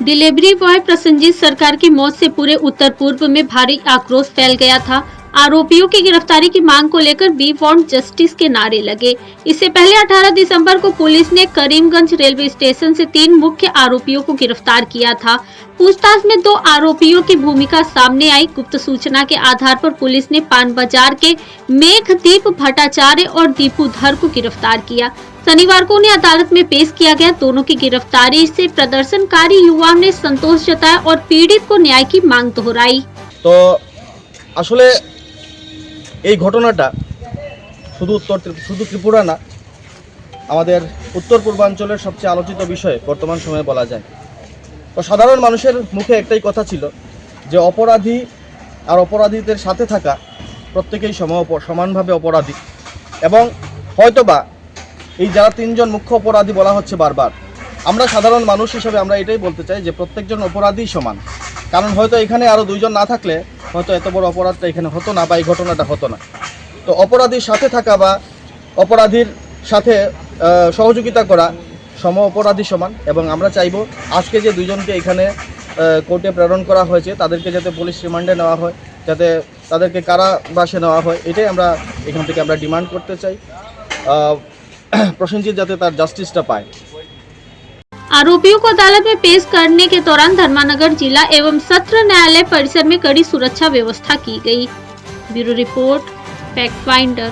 Delivery boy Prasannajit सरकार की मौत से पूरे उत्तर पूर्व में भारी आक्रोश फैल गया था। आरोपियों की गिरफ्तारी की मांग को लेकर वी वांट जस्टिस के नारे लगे। इससे पहले 18 दिसंबर को पुलिस ने करीमगंज रेलवे स्टेशन से 3 मुख्य आरोपियों को गिरफ्तार किया था। पूछताछ में 2 आरोपियों की भूमिका सामने आई। गुप्त सूचना के आधार पर पुलिस ने पान बाजार के मेघदीप भट्टाचार्य और दीपू धर को गिरफ्तार किया। शनिवार को उन्हें अदालत में पेश किया गया। दोनों की गिरफ्तारी से प्रदर्शनकारी युवाओं ने संतोष जताया और पीड़ित को न्याय की मांग दोहराई। तो আসলে এই ঘটনাটা শুধু ত্রিপুরা না, আমাদের উত্তর পূর্বাঞ্চলের সবচেয়ে আলোচিত বিষয় বর্তমান সময়ে বলা যায়। তো সাধারণ মানুষের মুখে একটাই কথা ছিল যে অপরাধী আর অপরাধীদের সাথে থাকা প্রত্যেকেই সমানভাবে অপরাধী, এবং হয়তোবা এই যারা 3 জন মুখ্য অপরাধী বলা হচ্ছে বারবার, আমরা সাধারণ মানুষ হিসেবে আমরা এটাই বলতে চাই যে প্রত্যেকজন অপরাধী সমান। কারণ হয়তো এখানে আরও 2 জন না থাকলে হয়তো এত বড় অপরাধটা এখানে হতো না বা এই ঘটনাটা হতো না। তো অপরাধীর সাথে থাকা বা অপরাধীর সাথে সহযোগিতা করা সম অপরাধী সমান, এবং আমরা চাইবো আজকে যে 2 জনকে এখানে কোর্টে প্রেরণ করা হয়েছে তাদেরকে যাতে পুলিশ রিমান্ডে নেওয়া হয়, যাতে তাদেরকে কারাবাসে নেওয়া হয়, এটাই আমরা এখান থেকে আমরা ডিমান্ড করতে চাই। प्रसन्नजीत जाते तार जस्टिसटा पाए। आरोपियों को अदालत में पेश करने के दौरान धर्मानगर जिला एवं सत्र न्यायालय परिसर में कड़ी सुरक्षा व्यवस्था की गई। Bureau report, fact finder.